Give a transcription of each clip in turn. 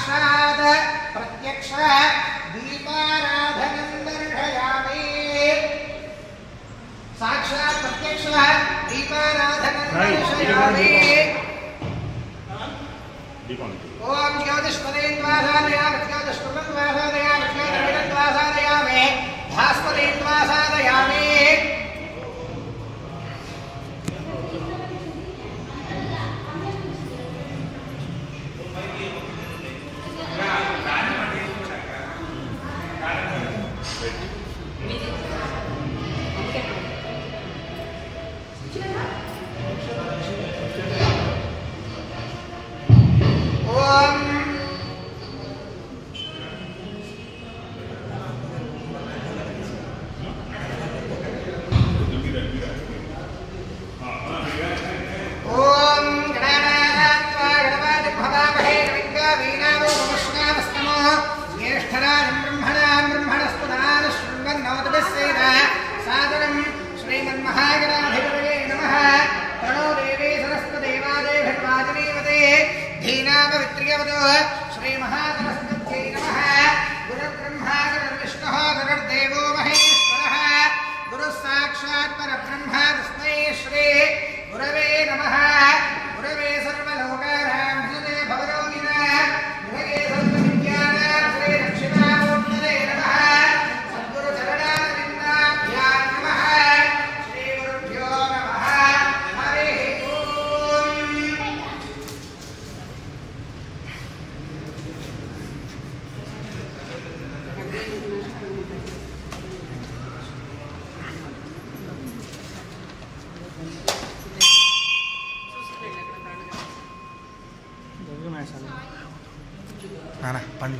साक्षात् प्रत्यक्ष दीपाराधनं दर्शयामि साक्षात् प्रत्यक्ष दीपाराधनं दर्शयामि ओम ज्योतिष्पदेन्द्वासादयामि ज्योतिष्पदेन्द्वासादयामि ज्योतिर्विदन्द्वासादयामि भास्पदेन्द्वासादयामि श्री महासरस्वत्यै नमः गुरुर्ब्रह्मा गुरुर्विष्णुः गुरुर्देवो महेश्वरः गुरुः साक्षात् परब्रह्म तस्मै श्री गुरवे नमः गुरवे सर्वलोकानां भिषजे भवरोगिणां विभगे सर्वविद्यानां श्री दक्षिणामूर्तये नमः सद्गुरुचरणारविन्दाभ्यां नमः श्री गुरुभ्यो नमः हरिः नाना पानी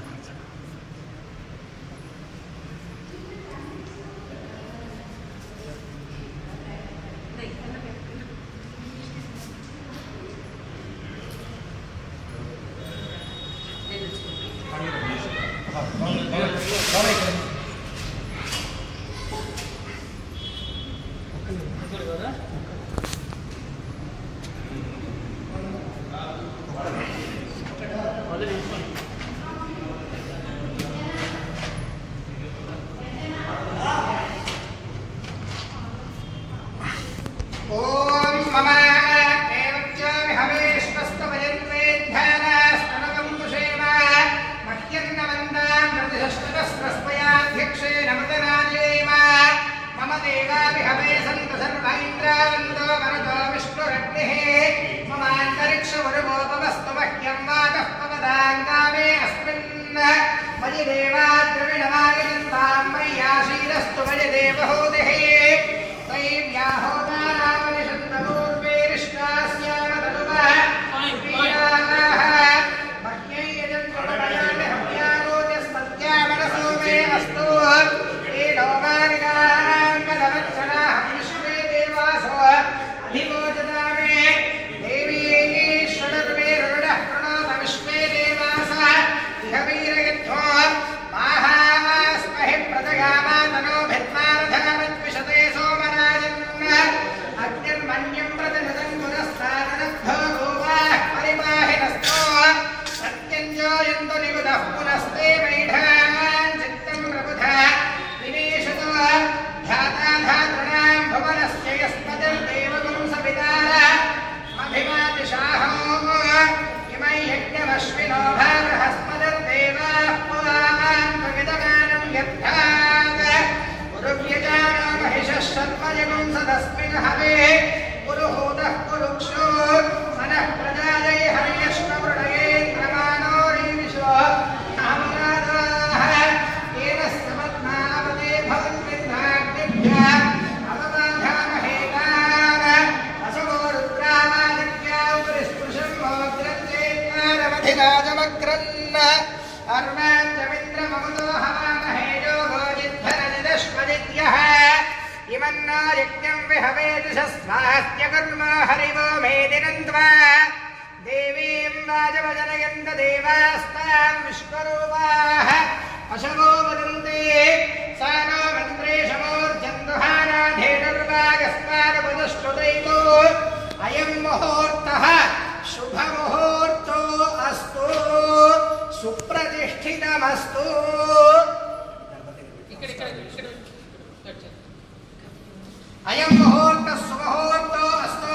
अयं मुहूर्तः सुमुहूर्तो अस्तु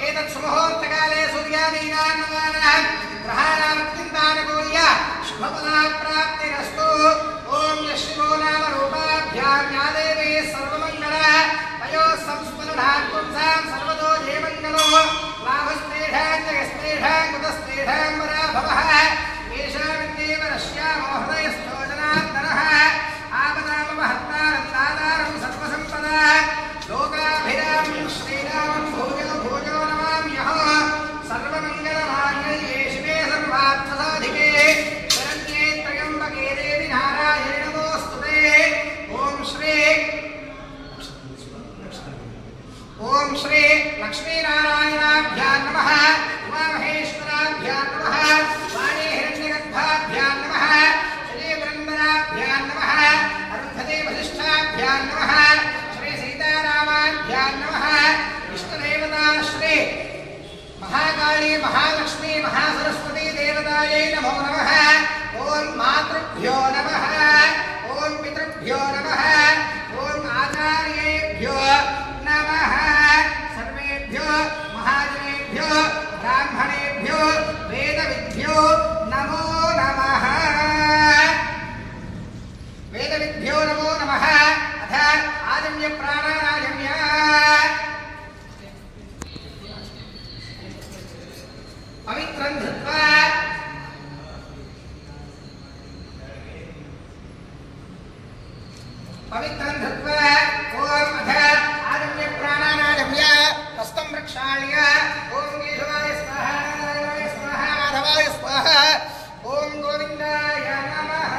एतत् सुमुहूर्तकाले सूर्यादीनां नवानां ग्रहाणां अत्यन्तानुकूल्य शुभफलप्राप्तिरस्तु ॐ यशिवो नाम रूपाभ्यां या देवी सर्वमङ्गला तयोः संस्मरणात् पुंसां सर्वतो जयमङ्गलो लाभस्तेषां जयस्तेषां कुतस्तेषां पराभवः येषामित्येव नश्यामो हृदयस्थो जनार्दनः आपदामहत्तारं दातारं सर्वसम्पदा लोकाभिरामं श्रीरामं भूयो भूयो नमाम्यः सर्वमङ्गलमाङ्गल्ये शिवे सर्वार्थसाधिके शरण्ये त्र्यम्बके देवि नारायणे नमोऽस्तुते ॐ श्री लक्ष्मीनारायणाभ्यां नमः उमामहेश्वराभ्यां नमः वाणी हिरण्यगर्भाभ्यां नमः श्रीवृन्दराभ्यां नमः अरुन्धते वसिष्ठाभ्यां नमः सीतारामाभ्यां नमः इष्टदेवता श्री महाकाली महालक्ष्मी महासरस्वती देवतायै नमो नमः ॐ मातृभ्यो नमः ॐ पितृभ्यो नमः ॐ आचार्येभ्यो नमः सर्वेभ्यो महाजनेभ्यो ब्राह्मणेभ्यो वेदविद्भ्यो नमो नमः वेदविद्भ्यो नमो नमः अथ आजम्य प्राणानाजम्य पवित्रं धृत्वा ॐ अथ आजम्य प्राणानाजम्य हस्तं प्रक्षाल्य ॐ केशवाय स्वाहा नारायणाय स्वाहा माधवाय स्वाहा ॐ गोविन्दाय नमः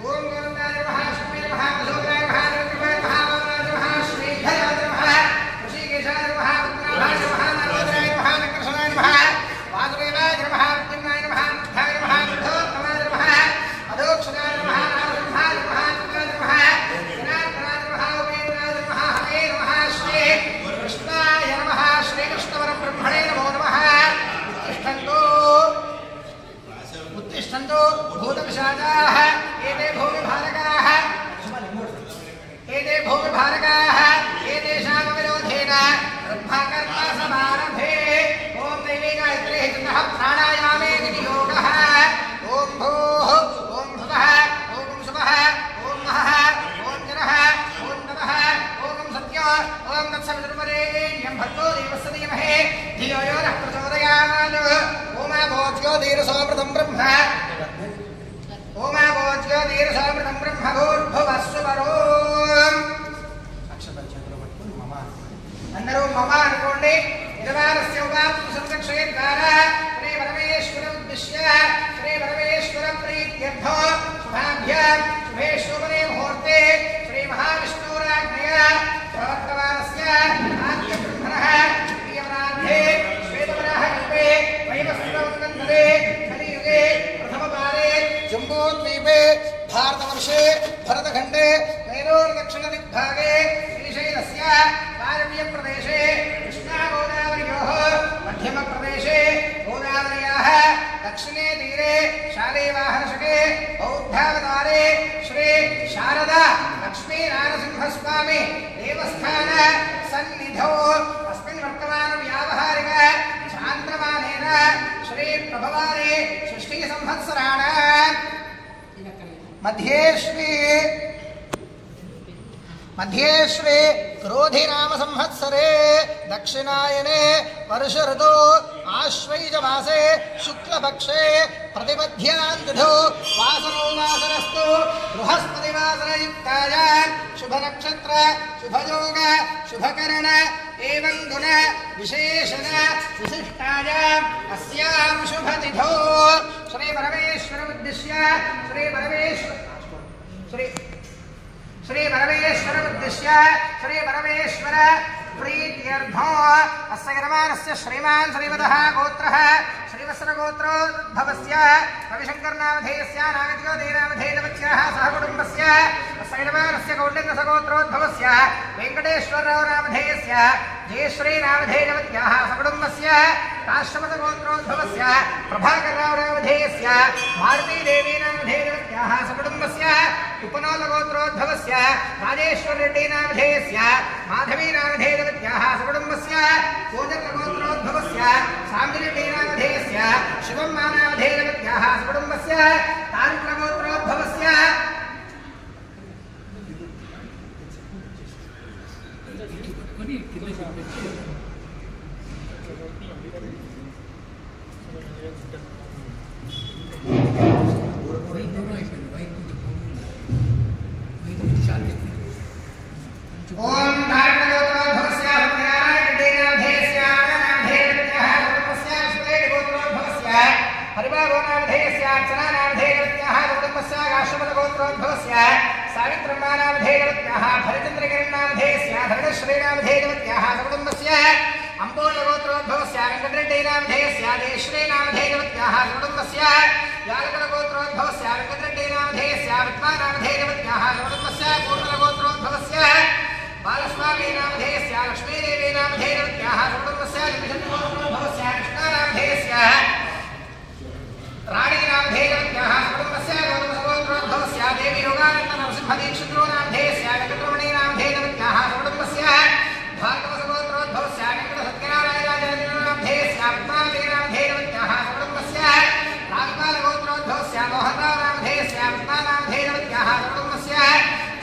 ॐ गोविन्दाय नमः श्री नमः मधुराय नमः निर्मलाय नमः वामनाय नमः श्रीधराय नमः ऋषिकेशाय नमः पद्मनाभाय नमः नारदाय नमः नक्रशनाय नमः वासुदेवाय नमः प्रद्युम्नाय नमः अनन्ताय नमः बुद्धोत्तमाय नमः अधोक्षणाय नमः नारसिंहाय नमः नमः जनार्दनाय नमः उपेन्द्राय नमः हरे नमः श्री कृष्णाय नमः श्रीकृष्णवरब्रह्मणे नमो नमः उत्तिष्ठन्तु भूतपिशाचाः एते भूमिभारकाः एतेषामविरोधेन ब्रह्मकर्ता समारभे ॐ दैवी गायत्री ततः प्राणायामे विनियोगः ॐ भूः ॐ भुवः ॐ शुभः ॐ महः ॐ जनः ॐ तपः ॐ सत्यो ॐ तत्सवितुर्वरेण्यं भर्गो देवस्य धीमहि धियो यो नः प्रचोदयात् ओमाभोज्यो धीरसोऽमृतं ब्रह्म ओमाभोज्यो धीरसोऽमृतं ब्रह्म भूर्भुवस्सुवरो అందరూ మమ అనుకోండి యజమానస్య ఉపాత్తు సంరక్షయేద్వార శ్రీ పరమేశ్వర ఉద్దిశ్య శ్రీ పరమేశ్వర ప్రీత్యర్థో శుభాభ్యాం శుభే శోభనే ముహూర్తే శ్రీ మహావిష్ణురాజ్ఞయ ప్రవర్తమానస్య ఆద్య బ్రహ్మణః ప్రియమనార్థే శ్వేతవరాహ కల్పే వైవస్వతంత్రే కలియుగే ప్రథమపాదే జంబూద్వీపే भारतवर्षे भरतखण्डे नैरोदक्षिणदिग्भागे श्रीशैलस्य पारम्यप्रदेशे कृष्णागोदावर्योः मध्यमप्रदेशे गोदावर्याः दक्षिणे तीरे शालीवाहनशके बौद्धावतारे श्री शारदा लक्ष्मीनारसिंहस्वामी देवस्थान सन्निधौ अस्मिन् वर्तमानव्यावहारिक चान्द्रमानेन श्री प्रभवारे षष्ठीसंवत्सराणाम् मध्ये श्री क्रोधि नाम संवत्सरे दक्षिणायने वर्ष ऋतौ आश्वयुज मासे शुक्लपक्षे प्रतिपद्यां तिथौ वासरो वासरस्तु बृहस्पतिवासरयुक्तायां शुभनक्षत्र शुभयोग शुभकरण एवं गुण विशेषण विशिष्टायाम् अस्यां शुभतिथौ श्री परमेश्वर उद्दिश्य श्री परमेश्वर प्रीत्यर्थो अस्य यजमानस्य श्रीमान् श्रीवदः गोत्रः श्रीवत्सरगोत्रोद्भवस्य रविशङ्करनामधेयस्य नागज्योतिनामधेयवत्स्याः सह कुटुम्बस्य अस्य यजमानस्य कौण्डिन्यसगोत्रोद्भवस्य वेङ्कटेश्वरराव नामधेयस्य जयश्रीनामधेयवत्याः सकुटुम्बस्य काश्यपतगोत्रोद्भवस्य प्रभाकरराव नामधेयस्य भारतीदेवी नामधेयवत्याः सकुटुम्बस्य उपनोलगोत्रोद्भवस्य राजेश्वररेड्डीनामधेयस्य माधवीनामधेयवत्याः सकुटुम्बस्य कोजर्लगोत्रोद्भवस्य साम्बिरेड्डीनामधेयस्य शिवम्मानामधेयवत्याः सकुटुम्बस्य तारुप्रगोत्रोद्भवस्य ओम धारणगोत्रोद्भवस्य सत्यनारायणरेड्डीनामधेयस्य नामधेयवत्याः सकुटुम्बस्य सुरेड्डीगोत्रोद्भवस्य हरिबाबुनामधेयस्य अर्चनानामधेयवत्याः सकुटुम्बस्य काश्यपगोत्रोद्भवस्य सावित्रम्मानामधेयवत्याः भरचन्द्रगिरिनामधेयस्य धरणश्रीनामधेयवत्याः सकुटुम्बस्य अंबोलगोत्रोद्भवस्य वेंकटरेड्डीनामधेयस्य देश्रीनामधेयवत्याः सकुटुम्बस्य यालकलगोत्रोद्भवस्य वेंकटरेड्डीनामधेयस्य पद्मानामधेयवत्याः सकुटुम्बस्य पूर्णलगोत्रोद्भवस्य बालस्वामीनामधेयस्य लक्ष्मीदेवीनामधेयवत्याः सकुटुम्बस्य निमिषद्गोत्रोद्भवस्य कृष्णानामधेयस्य राणीनामधेयवत्याः सकुटुम्बस्य गौतमसगोत्रोद्भवस्य देवी योगानन्दनरसिंहदीक्षितोनामधेयस्य वेंकटरमणीनामधेयवत्याः सकुटुम्बस्य भार्गवसगोत्रोद्भवस्य वेंकटसत्यनारायणाचार्यनामधेयस्य पद्मावतीनामधेयवत्याः सकुटुम्बस्य राजपालगोत्रोद्भवस्य मोहनरावनामधेयस्य पद्मानामधेयवत्याः सकुटुम्बस्य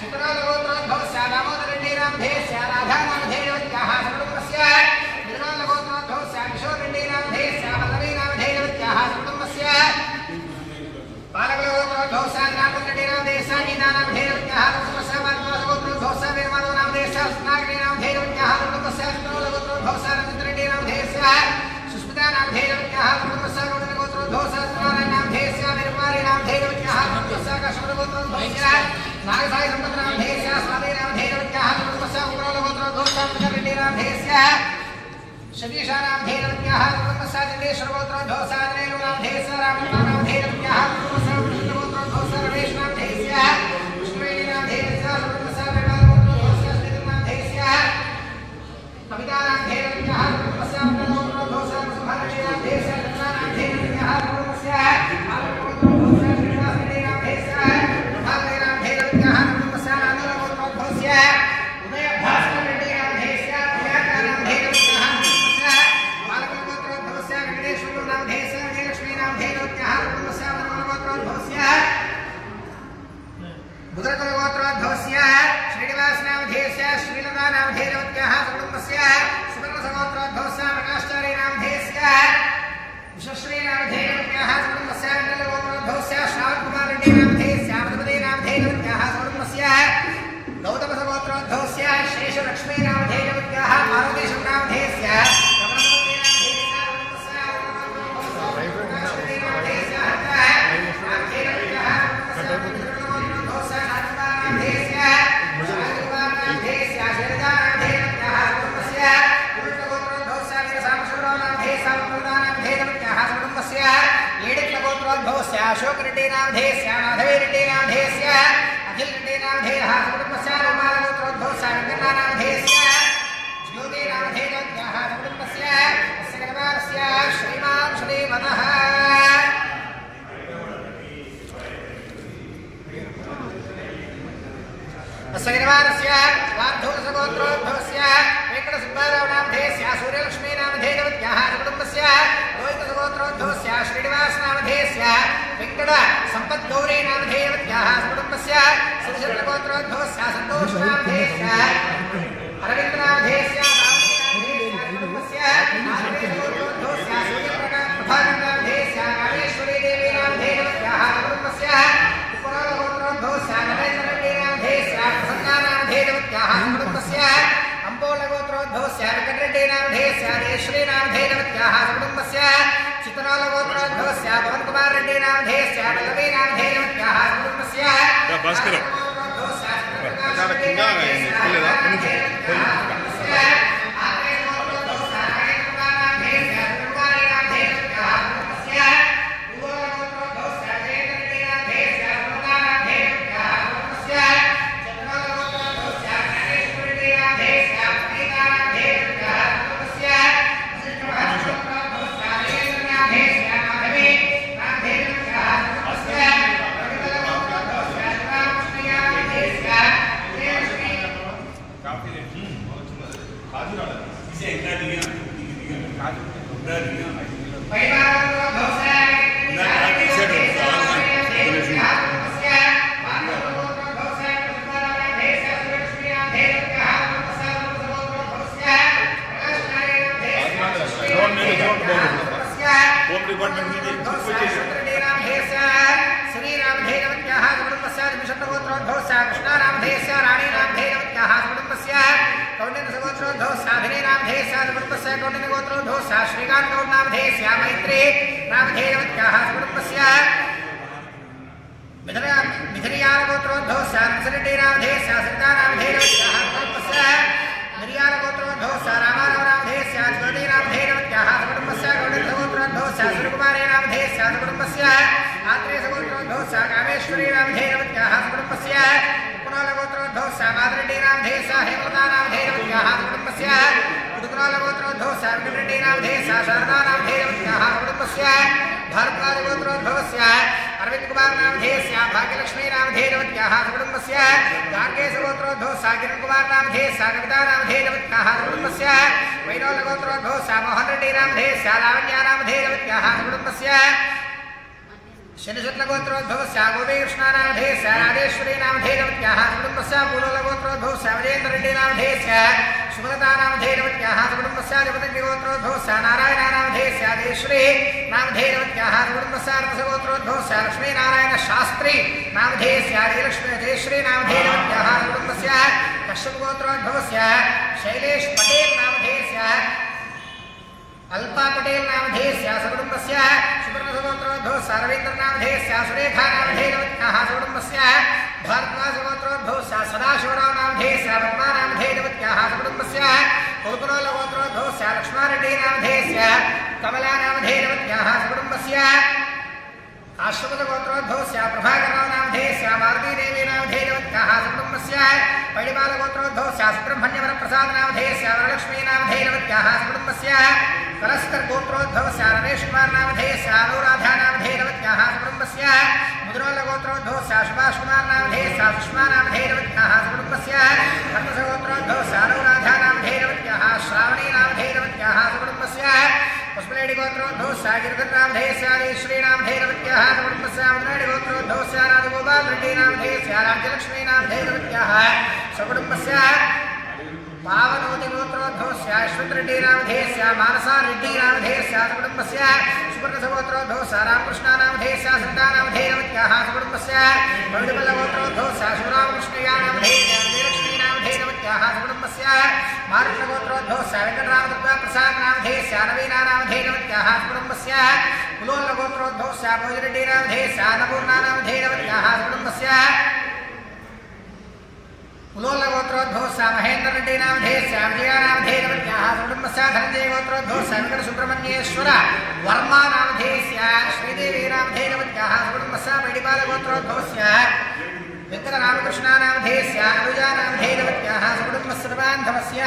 चित्रगोत्रोद्भवस्य दामोदररेड्डीनामधेयस्य राधानामधेयवत्याः सकुटुम्बस्य निर्मलगोत्रोद्भवस्य किशोररेड्डीनामधेयस्य वल्लवीनामधेयवत्याः सकुटुम्बस्य पालकगोत्रोद्भवस्य नागरेड्डीनामधेयस्य गीतानामधेयवत्याः सकुटुम्बस्य माधवगोत्रोद्भवस्य वीरमाधवनामधेयस्य सुनागिरीनामधेयवत्याः सकुटुम्बस्य चित्रगोत्रोद्भवस्य रविन्द्ररेड्डीनामधेयस्य सुस्मितानामधेयवत्याः सकुटुम्बस्य गौतमगोत्रोद्भवस्य सत्यनारायणनामधेयस्य वीरकुमारीनामधेयवत्याः सकुटुम्बस्य काश्यपगोत्रोद्भवस्य नागसाई संपत्नामधेयस्य स्वामीनामधेयवत्याः सकुटुम्बस्य उग्रगोत्रोद्भवस्य रेड्डीनामधेयस्य शतीशानामधेयवत्याः सकुटुम्बस्य चण्डेश्वरगोत्रोद्भवस्य आञ्जनेयुनामधेयस्य रामनामधेयवत्याः सकुटुम्बस्य कृष्णगोत्रोद्भवस्य रमेशनामधेयस्य विष्णुवेणीनामधेयस्य सकुटुम्बस्य वेणुगोत्रोद्भवस्य श्रीनामधेयस्य कवितानामधेयवत्याः सकुटुम्बस्य गोत्रोद्भवस्य सुभाषेनामधेयस्य रत्नानामधेयवत्याः सकुटुम्बस्य आलगोत्रोद्भवस्य श्रीनिवासरेड्डीनामधेयस्य प्रभाकरेनामधेयवत्याः सकुटुम्बस्य नागरगोत्रोद्भवस्य उदयभास्कररेड्डीनामधेयस्य प्रियाकानामधेयवत्याः सकुटुम्बस्य बालकगोत्रोद्भवस्य वेङ्कटेश्वरनामधेयस्य विजयलक्ष्मीनामधेयवत्याः सकुटुम्बस्य वनगोत्रोद्भवस्य बुधकुलगोत्रोद्भवस्य श्रीनिवासनामधेयस्य श्रीलतानामधेयवत्याः सकुटुम्बस्य सुवर्णसगोत्रोद्भवस्य प्रकाश्चार्यनामधेयस्य विश्वश्रीनामधेयवत्याः सकुटुम्बस्य वेङ्कटगोत्रोद्भवस्य श्रावणकुमाररेड्डीनामधेयस्य प्रथमदेनामधेयवत्याः सकुटुम्बस्य गौतमसगोत्रोद्भवस्य शेषलक्ष्मीनामधेयवत्याः पार्वतीशनामधेयस्य अशोकरेड्डीनामधेयस्य माधवीरेड्डीनामधेयस्य अखिलरेड्डीनामधेयः सकुटुम्बस्य रोमालगोत्रोद्भवस्य वेङ्कन्नानामधेयस्य ज्योतिनामधेयवत्याः सकुटुम्बस्य अस्य गणपालस्य श्रीमान् श्रीमतः अस्य गणपालस्य वार्धूसगोत्रोद्भवस्य वेङ्कटसुब्बारावनामधेयस्य सूर्यलक्ष्मीनामधेयवत्याः सकुटुम्बस्य रोहितसगोत्रोद्भवस्य श्रीनिवासनामधेयस्य वेङ्कट सम्पद्गौरीनामधेयवत्याः सकुटुम्बस्य श्रीशरणगोत्रोद्भवस्य सन्तोषनामधेयस्य अरविन्दनामधेयस्य सकुटुम्बस्य नागेशगोत्रोद्भवस्य सूर्यप्रभाकरनामधेयस्य रामेश्वरीदेवीनामधेयवत्याः सकुटुम्बस्य उपनगोत्रोद्भवस्य नरेन्द्ररेड्डीनामधेयस्य प्रसन्नानामधेयवत्याः सकुटुम्बस्य अंबोलगोत्रोद्भवस्य वेङ्कटरेड्डीनामधेयस्य देश्रीनामधेयवत्याः सकुटुम्बस्य चित्रगोत्रोद्भवस्य पवनकुमाररेड्डीनामधेयस्य पल्लवीनामधेयवत्याः सकुटुम्बस्य श्रीकांत गौरनामधेयस्य मैत्री नामधेयवत्याः कुटुम्बस्य मिथिलियालगोत्रोद्भवस्य नरसिंहरेड्डिनामधेयस्य सरितानामधेयवत्याः कुटुम्बस्य मिरियालगोत्रोद्भवस्य रामारावनामधेयस्य ज्योतिनामधेयवत्याः कुटुम्बस्य गौडीगोत्रोद्भवस्य सूर्यकुमारेनामधेयस्य कुटुम्बस्य आत्रेयगोत्रोद्भवस्य कामेश्वरीनामधेयवत्याः कुटुम्बस्य उपनालगोत्रोद्भवस्य माधुरेड्डिनामधेयस्य हेमलतानामधेयवत्याः कुटुम्बस्य उदुकुलालगोत्रोद्भवस्य वेंकटरेड्डिनामधेयस्य शारदानामधेयवत्याः कुटुम्बस्य भारद्वाजगोत्रोद्भवस्य अरविन्दकुमारनामधेयस्य भाग्यलक्ष्मीनामधेयवत्याः कुटुम्बस्य गार्गेशगोत्रोद्भवस्य किरणकुमारनामधेयस्य कवितानामधेयवत्याः कुटुम्बस्य वैनोलगोत्रोद्भवस्य मोहनरेड्डिनामधेयस्य लावण्यानामधेयवत्याः कुटुम्बस्य शनिशुक्लगोत्रोद्भवस्य गोपीकृष्णानामधेयस्य राजेश्वरीनामधेयवत्याः कुटुम्बस्य पूलोलगोत्रोद्भवस्य विजयेन्द्ररेड्डिनामधेयस्य सुमलतानामधेयवत्याः कुटुम्बस्य जगदग्निगोत्रोद्भवस्य नारायणानामधेयस्य जयश्री नामधेयवत्याः कुटुम्बस्य रथसगोत्रोद्भवस्य लक्ष्मीनारायणशास्त्री नामधेयस्य जयश्री नामधेयवत्याः कुटुम्बस्य कश्यपगोत्रोद्भवस्य शैलेश पटेल नामधेयस्य अल्पा पटेल नामधेयस्य सकुटुम्बस्य सुवर्णसगोत्रोद्भवस्य रवीन्द्रनामधेयस्य सुरेखानामधेयवत्याः कुटुम्बस्य भारद्वाजगोत्रोद्भवस्य सदाशिवराव नामधेयस्य पद्मानामधेयवत्याः कुटुम्बस्य कुलकुलोलगोत्रोद्भवस्य लक्ष्मारेड्डिनामधेयस्य कमलानामधेयवत्याः कुटुम्बस्य आश्वपदगोत्रोद्भवस्य प्रभाकरनामधेयस्य मारुतीदेवीनामधेयवत्याः कुटुम्बस्य पैडिमालगोत्रोद्भवस्य सुब्रह्मण्यवरप्रसादनामधेयस्य वरलक्ष्मीनामधेयवत्याः कुटुम्बस्य कलस्करगोत्रोद्भवस्य रमेशकुमारनामधेयस्य अनुराधानामधेयवत्याः कुटुम्बस्य मुद्रोलगोत्रोद्भवस्य सुभाषकुमारनामधेयस्य सुष्मानामधेयवत्याः कुटुम्बस्य कर्णसगोत्रोद्भवस्य अनुराधानामधेयवत्याः श्रावणीनामधेयवत्याः कुटुम्बस्य पुष्पलेडिगोत्रोद्भवस्य गिरिधरनामधेयस्य श्रीनामधेयवत्याः कुटुम्बस्य मुद्रेडिगोत्रोद्भवस्य राजगोपालरेड्डिनामधेयस्य राज्यलक्ष्मीनामधेयवत्याः सकुटुम्बस्य पावनोतिगोत्रोद्भवस्य यशवन्तरेड्डिनामधेयस्य मानसारेड्डिनामधेयस्य कुटुम्बस्य सुवर्णसगोत्रोद्भवस्य रामकृष्णानामधेयस्य सरितानामधेयवत्याः कुटुम्बस्य गौडीमल्लगोत्रोद्भवस्य शिवरामकृष्णयानामधेयस्य विजयलक्ष्मीनामधेयवत्याः कुटुम्बस्य मारुतगोत्रोद्भवस्य वेंकटरामदुर्गाप्रसादनामधेयस्य नवीनानामधेयवत्याः कुटुम्बस्य कुलोल्लगोत्रोद्भवस्य भोजरेड्डिनामधेयस्य अन्नपूर्णानामधेयवत्याः कुटुम्बस्य कुलोल्लगोत्रोद्भवस्य महेन्द्ररेड्डिनामधेयस्य विजयानामधेयवत्याः कुटुम्बस्य धनञ्जयगोत्रोद्भवस्य वेंकटसुब्रह्मण्येश्वर वर्मानामधेयस्य श्रीदेवीनामधेयवत्याः कुटुम्बस्य पैडिपालगोत्रोद्भवस्य वेंकटरामकृष्णानामधेयस्य अनुजानामधेयवत्याः कुटुम्बस्य बान्धवस्य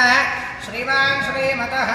श्रीमान् श्रीमतः